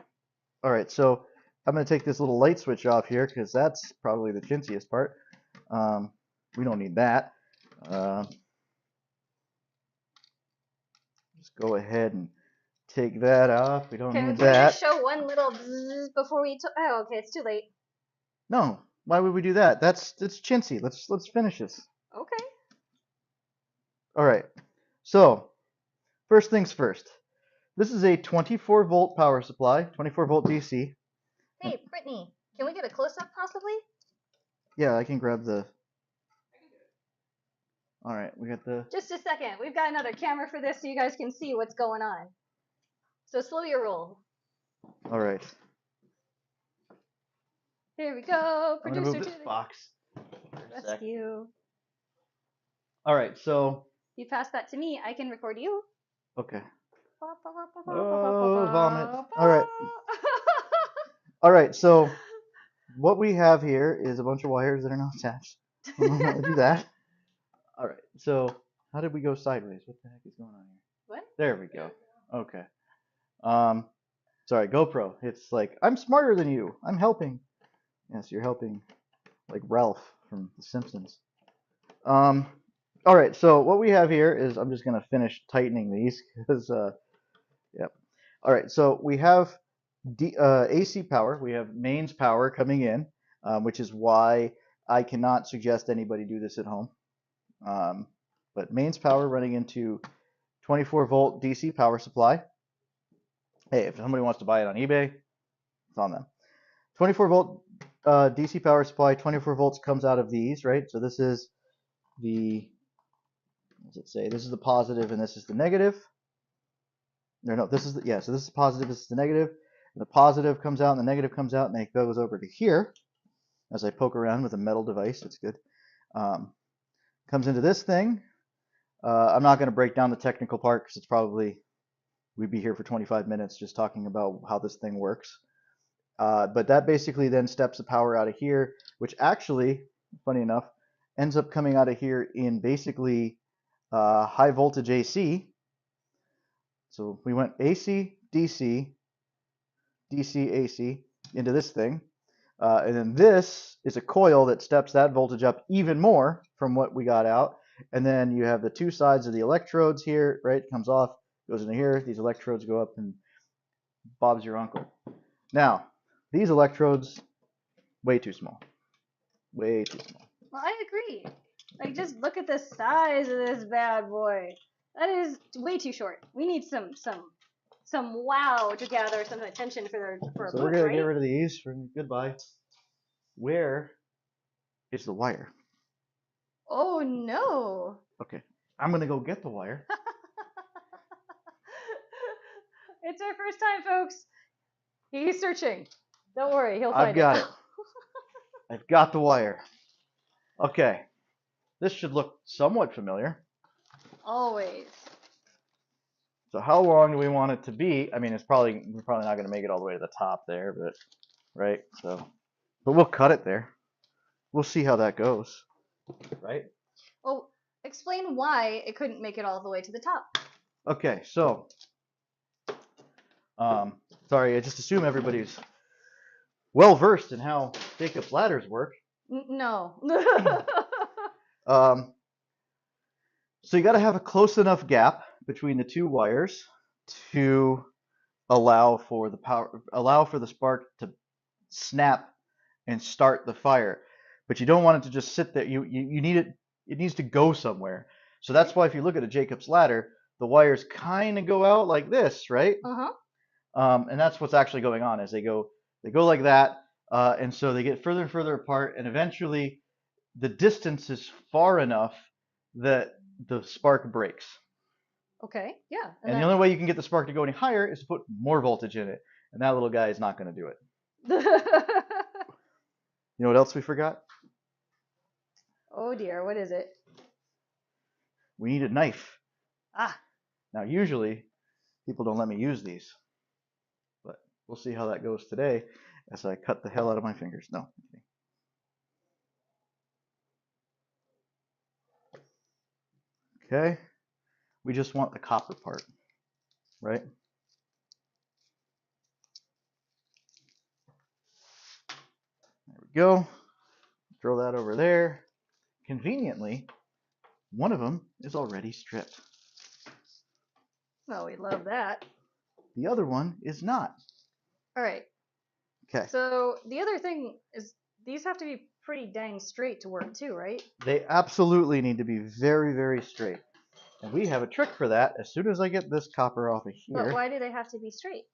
All right, so I'm going to take this little light switch off here because that's probably the chintziest part. We don't need that. Just go ahead and take that off. We don't need Can we that. just show one little bzzz before we? Oh, okay, it's too late. No, why would we do that? It's chintzy. Let's finish this. Okay. All right. So first things first. This is a 24 volt power supply, 24 volt DC. Hey, Brittany, can we get a close up possibly? Yeah, I can grab the. All right, we got the. Just a second. We've got another camera for this so you guys can see what's going on. So slow your roll. All right. Here we go. I'm gonna Producer move this to box. the rescue. All right, so. You pass that to me. I can record you. Okay. Oh, vomit. All right. All right, so what we have here is a bunch of wires that are not attached. I'm not gonna do that. All right, so how did we go sideways? What the heck is going on here? What? There we go. Okay. Sorry, GoPro. It's like, I'm smarter than you. I'm helping. Yes, you're helping, like Ralph from The Simpsons. All right, so what we have here is, I'm just gonna finish tightening these because, yep. All right, so we have AC power. We have mains power coming in, which is why I cannot suggest anybody do this at home. But mains power running into 24 volt DC power supply. Hey, if somebody wants to buy it on eBay, it's on them. 24 volt DC power supply, 24 volts comes out of these, right? So this is the, what does it say? This is the positive and this is the negative. No, this is the, yeah, so this is positive, this is the negative. And the positive comes out and the negative comes out and it goes over to here. As I poke around with a metal device, that's good. Comes into this thing. I'm not going to break down the technical part because it's probably, we'd be here for 25 minutes just talking about how this thing works. But that basically then steps the power out of here, which actually, funny enough, ends up coming out of here in basically high voltage AC. So we went AC, DC, DC, AC into this thing. And then this is a coil that steps that voltage up even more from what we got out. And then you have the two sides of the electrodes here, right? Comes off, goes into here. These electrodes go up and Bob's your uncle. Now, these electrodes, way too small. Way too small. Well, I agree. Like, just look at the size of this bad boy. That is way too short. We need some wow to gather some attention for a So booth, we're gonna right? get rid of these. Goodbye. Where is the wire? Oh no. Okay, I'm gonna go get the wire. It's our first time, folks. He's searching. Don't worry, he'll find I've got it. I've got the wire. Okay, this should look somewhat familiar. Always. So how long do we want it to be? I mean, we're probably not going to make it all the way to the top there, but right. So, but we'll cut it there. We'll see how that goes, right? Well, explain why it couldn't make it all the way to the top. Okay, so, sorry, I just assume everybody's well versed in how Jacob's ladders work. No. So you got to have a close enough gap between the two wires to allow for the spark to snap and start the fire. But you don't want it to just sit there. You need it. It needs to go somewhere. So that's why if you look at a Jacob's ladder, the wires kind of go out like this, right? And that's what's actually going on is they go like that, and so they get further and further apart, and eventually the distance is far enough that the spark breaks. Okay, yeah. And the only way you can get the spark to go any higher is to put more voltage in it, and that little guy is not going to do it. You know what else we forgot? Oh dear, what is it? We need a knife. Ah. Now usually people don't let me use these, but we'll see how that goes today as I cut the hell out of my fingers. No. Okay. We just want the copper part, right? There we go. Throw that over there. Conveniently, one of them is already stripped. Oh, we love that. The other one is not. All right. Okay. So the other thing is these have to be pretty dang straight to work too, right? They absolutely need to be very, very straight. And we have a trick for that. As soon as I get this copper off of here. But why do they have to be straight?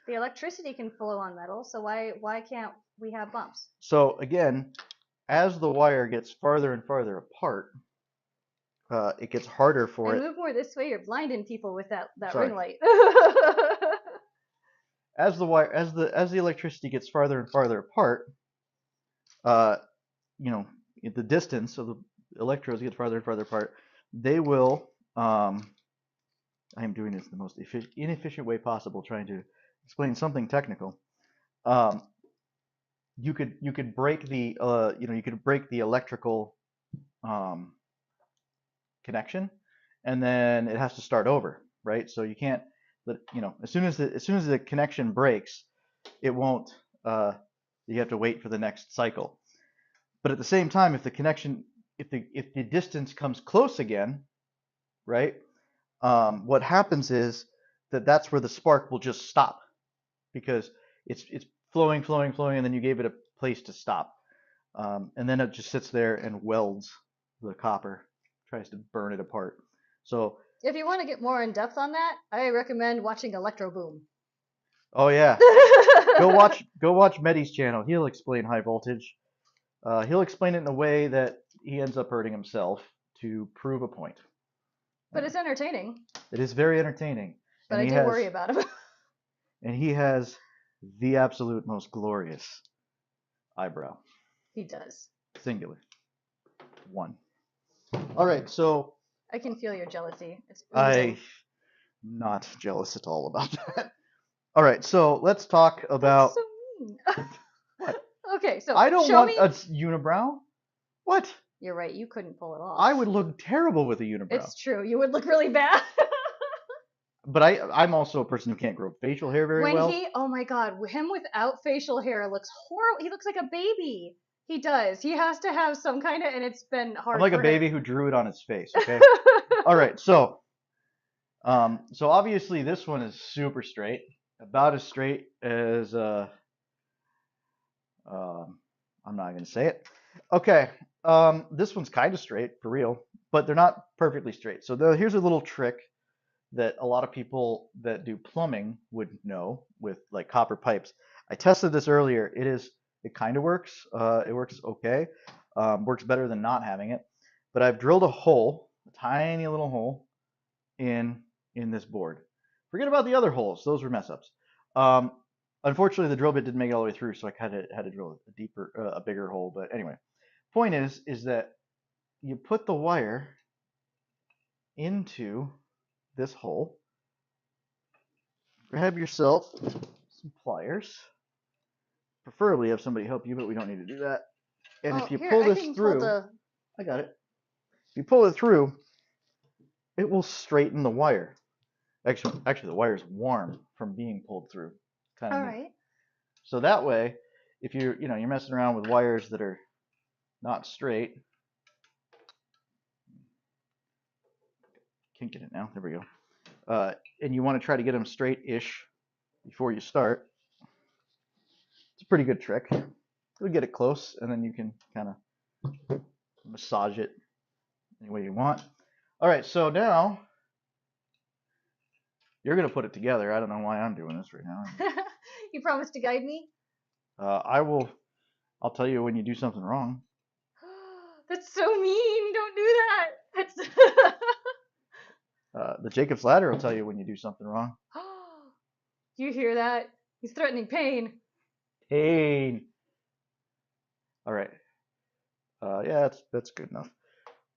The electricity can flow on metal, so why can't we have bumps? So again, as the wire gets farther and farther apart, it gets harder for And it. move more this way, you're blinding people with that Sorry. ring light. As the electricity gets farther and farther apart, the distance of the electrodes gets farther and farther apart, they will. I am doing this the most inefficient way possible, trying to explain something technical. You could break the electrical connection, and then it has to start over, right? So you can't, as soon as the connection breaks, it won't. You have to wait for the next cycle. But at the same time, if the distance comes close again, right? What happens is that's where the spark will just stop, because it's flowing, and then you gave it a place to stop, and then it just sits there and welds the copper, tries to burn it apart. So if you want to get more in depth on that, I recommend watching Electro Boom. oh yeah, go watch Medi's channel. He'll explain high voltage. He'll explain it in a way that he ends up hurting himself to prove a point. But it's entertaining. It is very entertaining. But I do worry about him. And he has the absolute most glorious eyebrow. He does. Singular. One. All right, so I can feel your jealousy. It's I'm not jealous at all about that. All right, so let's talk about. That's so mean. What? Okay, so I don't show want me. a unibrow. What? You're right. You couldn't pull it off. I would look terrible with a unibrow. It's true. You would look really bad. But I'm also a person who can't grow facial hair very well. Oh my god, him without facial hair looks horrible. He looks like a baby. He does. He has to have some kind of, and it's been hard. I'm like a baby who drew it on his face. Okay. All right. So obviously this one is super straight, about as straight as I'm not gonna say it. Okay. This one's kind of straight for real, but they're not perfectly straight. So here's a little trick that a lot of people that do plumbing would know with like copper pipes. I tested this earlier. It kind of works. It works okay. Works better than not having it. But I've drilled a hole, a tiny little hole, in this board. Forget about the other holes; those were mess ups. Unfortunately, the drill bit didn't make it all the way through, so I had to drill a bigger hole. But anyway, point is that you put the wire into this hole. Grab yourself some pliers. Preferably have somebody help you, but we don't need to do that. And if you pull this through, I got it. If you pull it through, it will straighten the wire. Actually, the wire is warm from being pulled through. All right. So that way, if you're messing around with wires that are not straight, kinking it now. There we go. And you want to try to get them straight-ish before you start. It's a pretty good trick. You'll get it close, and then you can kind of massage it any way you want. All right, so now you're going to put it together. I don't know why I'm doing this right now. You promised to guide me? I will. I'll tell you when you do something wrong. That's so mean. Don't do that. The Jacob's Ladder will tell you when you do something wrong. You hear that? He's threatening pain. Pain. All right. Yeah, that's good enough.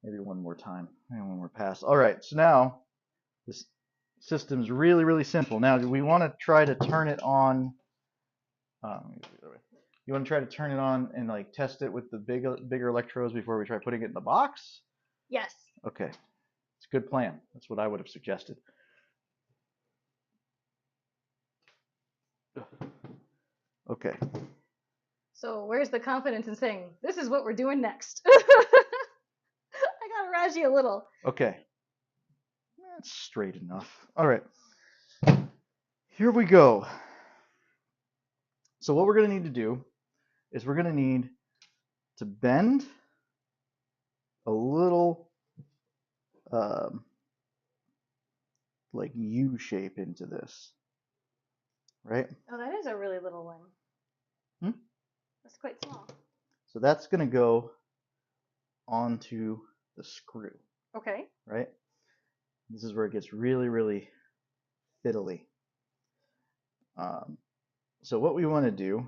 Maybe one more time. Maybe one more pass. All right. So now this system's really, really simple. Now, do we want to try to turn it on? You want to try to turn it on and like test it with the bigger electrodes before we try putting it in the box? Yes. Okay. a good plan. That's what I would have suggested. Okay. So where's the confidence in saying, this is what we're doing next? I gotta razz you a little. Okay. That's straight enough. All right. Here we go. So what we're going to need to do is we're going to need to bend a little like U shape into this, right? Oh, that is a really little one. That's quite small. So that's going to go onto the screw, Okay. right? This is where it gets really, really fiddly. So what we want to do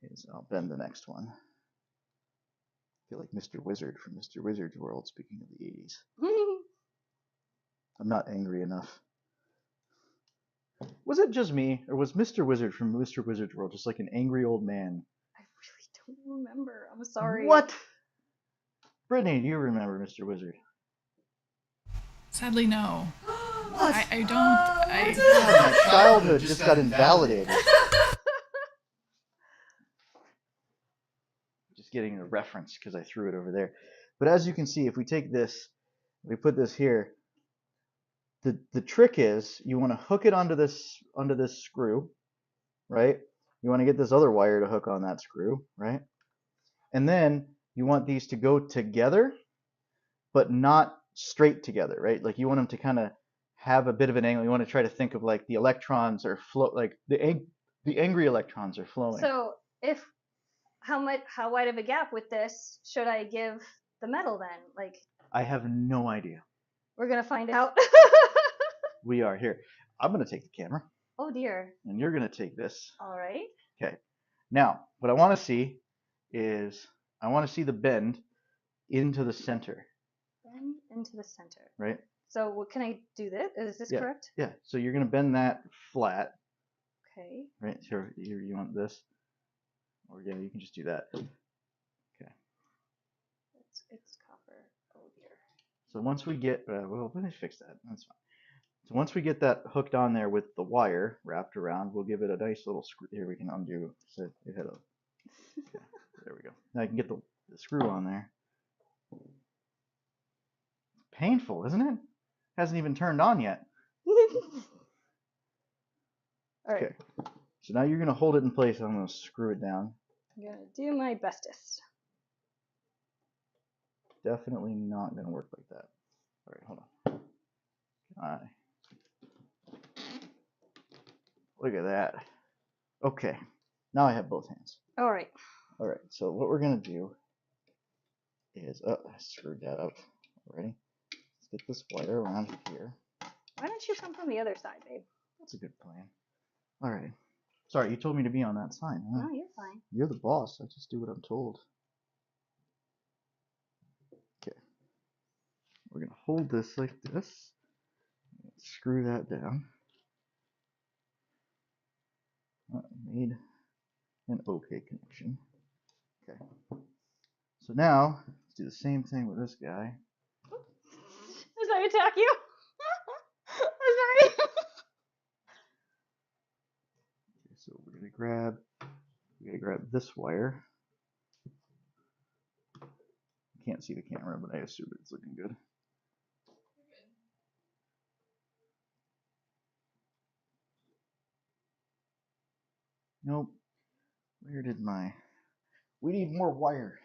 is, I'll bend the next one. I feel like Mr. Wizard from Mr. Wizard's World, speaking of the 80s. I'm not angry enough. Was it just me, or was Mr. Wizard from Mr. Wizard's World just like an angry old man? I really don't remember. I'm sorry. What? Brittany, do you remember Mr. Wizard? Sadly, no. What? I don't. God, my childhood just got invalidated. Just getting a reference because I threw it over there. But as you can see, if we take this, we put this here, the trick is you want to hook it onto this screw, right? You want to get this other wire to hook on that screw, right? And then you want these to go together, but not straight together, right? Like you want them to kind of have a bit of an angle. You want to try to think of like the electrons are like the angry electrons are flowing. So how wide of a gap with this should I give the metal then? Like, I have no idea. We're gonna find out. We are here. I'm gonna take the camera. Oh dear. And you're gonna take this. All right. Okay. Now, what I want to see is I want to see the bend into the center. Bend into the center. Right. So what can I do this? Is this correct? Yeah. So you're gonna bend that flat. Okay. Right. So you want this, or yeah, you can just do that. Okay. It's copper. Oh dear. So once we get, well, let me fix that. That's fine. So once we get that hooked on there with the wire wrapped around, we'll give it a nice little screw. Here we can undo. So it had a. Okay, there we go. Now I can get the screw on there. Painful, isn't it? Hasn't even turned on yet. All right. Okay. So now you're gonna hold it in place. I'm gonna screw it down. I'm gonna do my bestest. Definitely not gonna work like that. All right, hold on. All right. Look at that. Okay. Now I have both hands. All right. All right. So what we're gonna do is, I screwed that up already. Let's get this wire around here. Why don't you come from the other side, babe? That's a good plan. All right. Sorry, you told me to be on that side. Huh? No, you're fine. You're the boss. I just do what I'm told. Okay. We're gonna hold this like this. Screw that down. Made an okay connection. Okay. So now let's do the same thing with this guy. Does I attack you? I'm sorry. Okay, so we're gonna grab this wire. I can't see the camera, but I assume it's looking good. Nope. Where did my... We need more wire.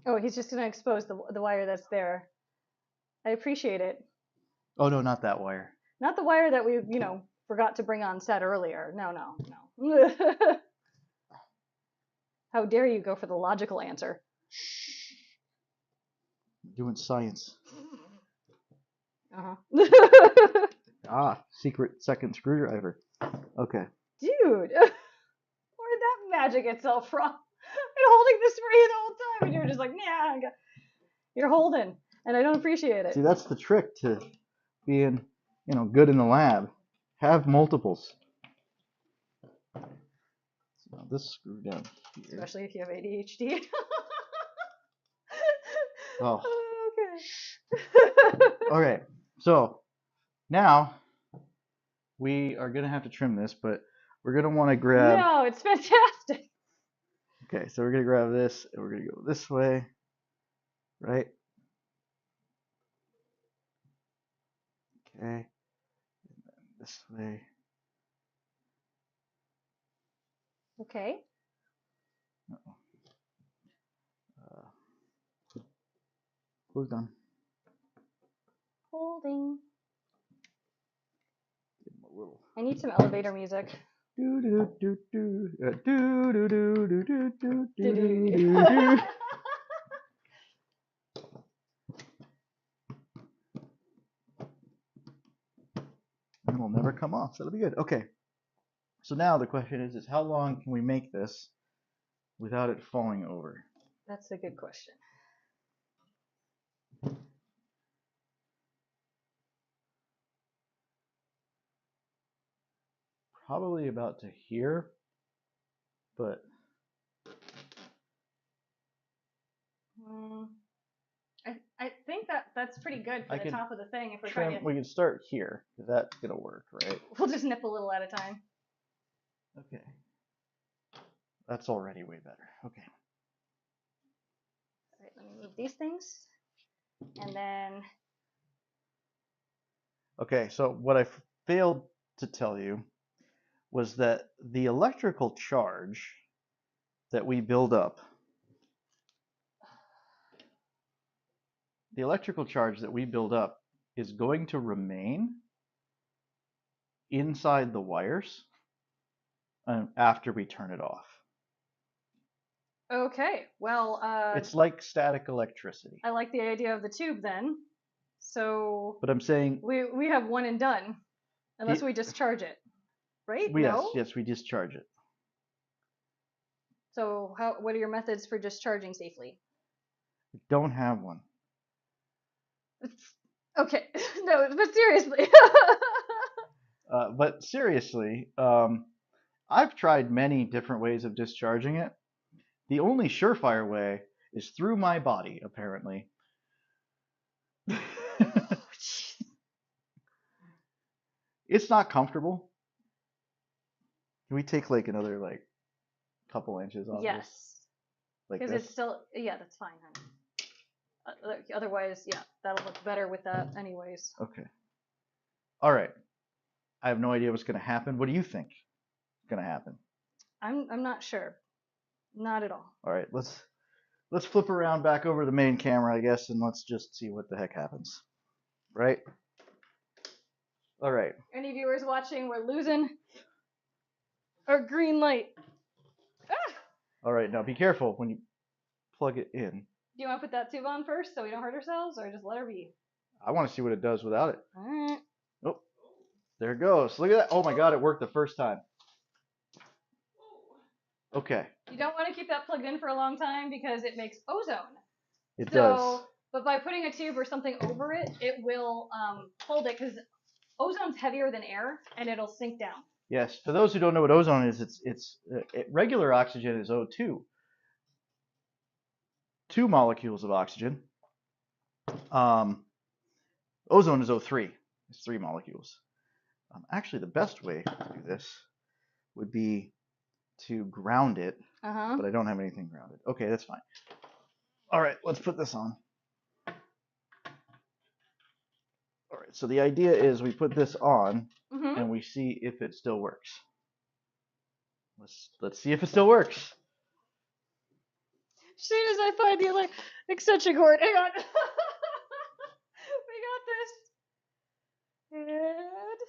Oh, he's just gonna expose the wire that's there. I appreciate it. Oh no, not that wire. Not the wire that we, forgot to bring on set earlier. No. How dare you go for the logical answer? I'm doing science. Uh-huh. Secret second screwdriver. Okay. Dude, where did that magic itself from? I've been holding this for you the whole time, and you're just like, nah, you're holding, and I don't appreciate it. See, that's the trick to being, good in the lab. Have multiples. Now this screw down here. Especially if you have ADHD. Oh. Okay. Okay, so now we are gonna have to trim this, but we're gonna want to grab. No, it's fantastic. Okay, so we're gonna grab this, and we're gonna go this way, right? Okay, and then this way. Okay. Glue's done. Holding. Give him a little. I need some elevator music. Do do do do do do do do do do do do do. And it'll never come off, so it'll be good. Okay. So now the question is how long can we make this without it falling over? That's a good question. Probably about to here, but I think that's pretty good for the top of the thing. If we're trying to, we can start here, because that's gonna work, right? we'll just nip a little at a time. Okay. That's already way better. Okay. All right, let me move these things, and then. Okay, so what I failed to tell you was that the electrical charge that we build up, is going to remain inside the wires after we turn it off. Okay, well, it's like static electricity. I like the idea of the tube then. So. But I'm saying we have one and done, unless we discharge it, right? No? Yes, we discharge it. So what are your methods for discharging safely? We don't have one. Okay, no, but seriously. But seriously, I've tried many different ways of discharging it. The only surefire way is through my body, apparently. It's not comfortable. Can we take like another couple inches off? Yes. This? Like because this? it's still, yeah, that's fine, honey. Otherwise, yeah, that'll look better with that anyways. Okay. All right. I have no idea what's going to happen. What do you think is going to happen? I'm not sure. Not at all. All right, let's flip around back over the main camera, I guess, and let's just see what the heck happens. Right? All right. Any viewers watching, we're losing our green light. Ah! All right, now be careful when you plug it in. Do you want to put that tube on first so we don't hurt ourselves, or just let her be? I want to see what it does without it. All right. Oh, there it goes. Look at that. Oh my God, it worked the first time. Okay. You don't want to keep that plugged in for a long time because it makes ozone. It does. But by putting a tube or something over it, it will hold it because ozone's heavier than air and it'll sink down. Yes. For those who don't know what ozone is, it's regular oxygen is O2. 2 molecules of oxygen. Ozone is O3. It's 3 molecules. Actually, the best way to do this would be to ground it, but I don't have anything grounded. Okay, that's fine. All right, let's put this on. All right, so the idea is we put this on and we see if it still works. Let's see if it still works. As soon as I find the extension cord, hang on. We got this. And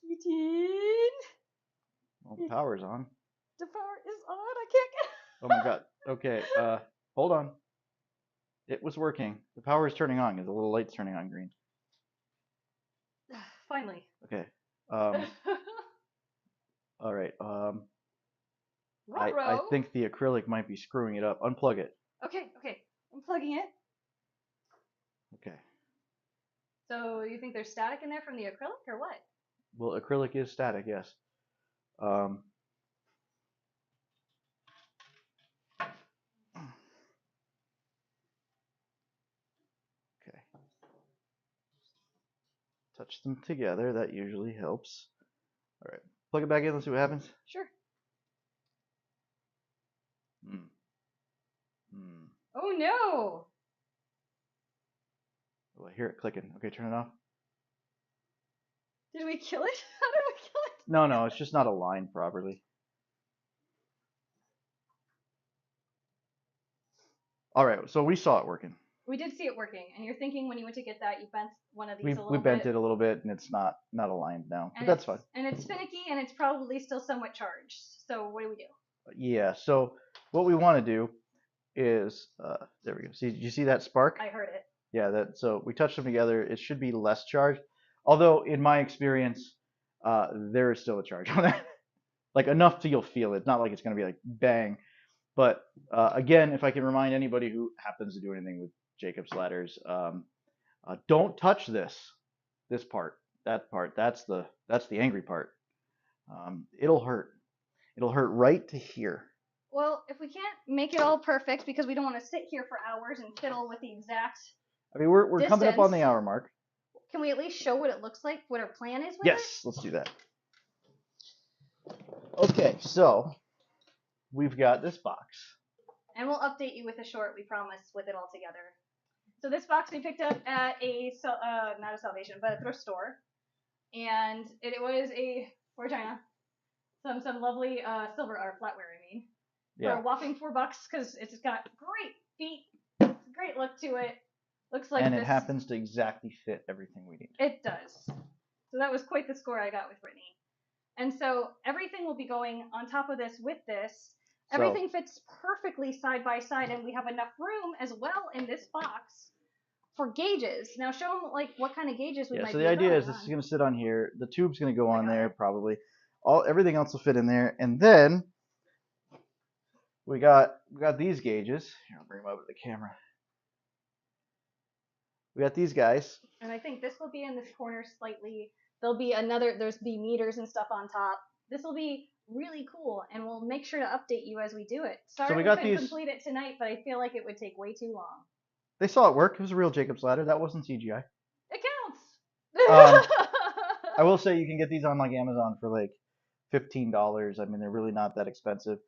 heating. Well, the power's on. The power is on. I can't get. Oh my God. Okay. Hold on. It was working. The power is turning on. The little light's turning on green. Finally. Okay. All right. I think the acrylic might be screwing it up. Unplug it. Okay. I'm plugging it. Okay. So you think there's static in there from the acrylic or what? Well, acrylic is static, yes. touch them together. That usually helps. All right, plug it back in. Let's see what happens. Sure. Hmm. Hmm. Oh no! Oh, I hear it clicking. Okay, turn it off. Did we kill it? How did we kill it? No, it's just not aligned properly. All right, so we saw it working. We did see it working, and you're thinking when you went to get that, you bent one of these We a little we bent bit. it a little bit, and it's not aligned now, but And that's fine. And it's finicky, and it's probably still somewhat charged. So what do we do? Yeah. So what we want to do is there we go. See, you see that spark? I heard it. Yeah. That. So we touch them together. It should be less charged. Although in my experience, there is still a charge on that. Like enough till you'll feel it. Not like it's going to be like bang. But again, if I can remind anybody who happens to do anything with Jacob's ladders, don't touch this part, that part. That's the angry part. It'll hurt. It'll hurt right to here. Well, if we can't make it all perfect because we don't want to sit here for hours and fiddle with the exact, I mean, we're coming up on the distance. hour mark. Can we at least show what it looks like, what our plan is with it? Yes, let's do that. Okay, so we've got this box. And we'll update you with a short, we promise, with it all together. So this box we picked up at not a Salvation, but a thrift store. And it was for China. Some lovely silver, or flatware, I mean. Yeah. For a whopping $4, because it's got great feet, great look to it. Looks like and it happens to exactly fit everything we need. It does. So that was quite the score I got with Brittany. And so everything will be going on top of this with this. Everything fits perfectly side by side, and we have enough room as well in this box for gauges. Now show them like what kind of gauges we might be. So the idea is this is going to sit on here. The tube's going to go on there probably. Everything else will fit in there, and then we got these gauges. Here, I'll bring them over to the camera. We got these guys. And I think this will be in this corner slightly. There's the meters and stuff on top. This will be really cool, and we'll make sure to update you as we do it. Sorry we couldn't complete it tonight, but I feel like it would take way too long. They saw it work. It was a real Jacob's ladder. That wasn't CGI. It counts! I will say you can get these on like Amazon for like $15. I mean, they're really not that expensive.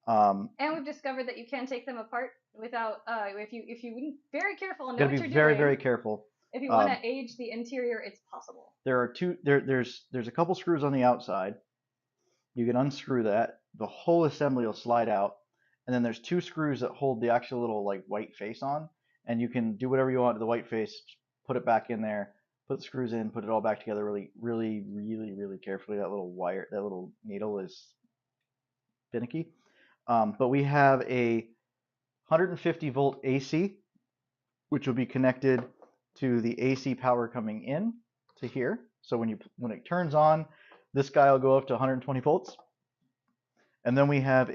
And we've discovered that you can take them apart without if you very careful and know what you're doing. Very, very careful. If you want to age the interior, it's possible. There's a couple screws on the outside. You can unscrew that. The whole assembly will slide out, and then there's two screws that hold the actual little like white face on, and you can do whatever you want to the white face. Put it back in there. Put the screws in. Put it all back together really, really, really, really carefully. That little needle is finicky. But we have a 150 volt AC, which will be connected to the AC power coming in to here. So when it turns on, this guy will go up to 120 volts. And then we have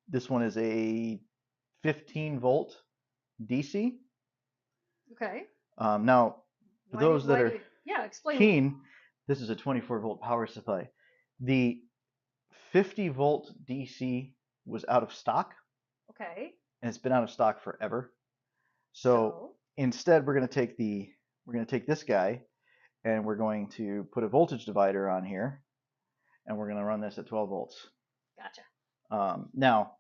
this one is a 15 volt DC. Okay. Now, for those that are explain keen, this is a 24 volt power supply. The 50 volt DC was out of stock. Okay. And it's been out of stock forever. So instead, we're going to take this guy, and we're going to put a voltage divider on here, and we're going to run this at 12 volts. Gotcha. Now,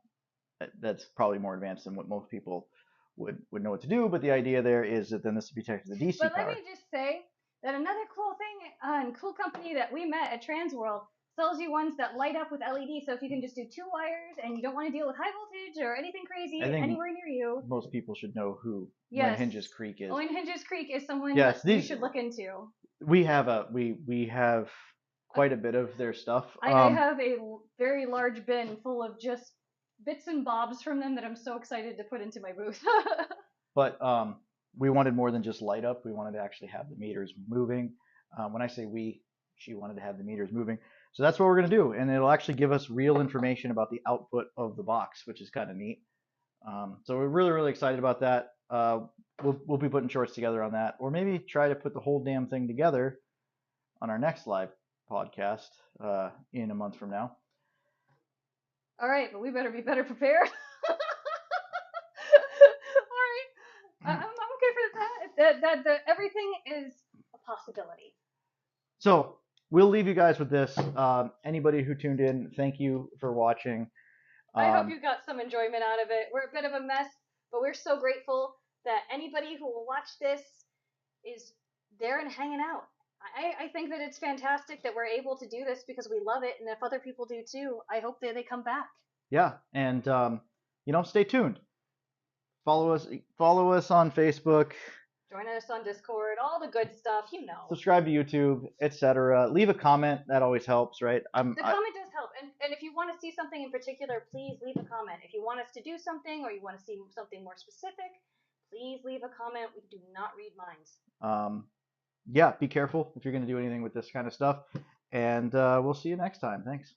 that's probably more advanced than what most people would know what to do, but the idea there is that then this will be connected to the DC power. But let me just say that another cool thing and cool company that we met at Transworld sells you ones that light up with LED, so if you can just do 2 wires and you don't want to deal with high voltage or anything crazy anywhere near you. Most people should know who Owen Creek is. Owen Creek is someone that you should look into. We have quite a bit of their stuff. I have a very large bin full of just bits and bobs from them that I'm so excited to put into my booth. But we wanted more than just light up. We wanted to actually have the meters moving. When I say she wanted to have the meters moving. So that's what we're going to do. And it'll actually give us real information about the output of the box, which is kind of neat. So we're really, really excited about that. We'll be putting shorts together on that. Or maybe try to put the whole damn thing together on our next live podcast in a month from now. All right, but we better be better prepared. All right. I'm okay that everything is a possibility. So we'll leave you guys with this. Anybody who tuned in, thank you for watching. I hope you got some enjoyment out of it. We're a bit of a mess, but we're so grateful that anybody who will watch this is there and hanging out. I think that it's fantastic that we're able to do this because we love it, and if other people do too, I hope that they come back. Yeah, and stay tuned. Follow us on Facebook. Join us on Discord, all the good stuff, Subscribe to YouTube, etc. Leave a comment. That always helps, right? The comment does help, and if you want to see something in particular, please leave a comment. If you want us to do something or you want to see something more specific, please leave a comment. We do not read minds. Yeah, be careful if you're going to do anything with this kind of stuff. And we'll see you next time. Thanks.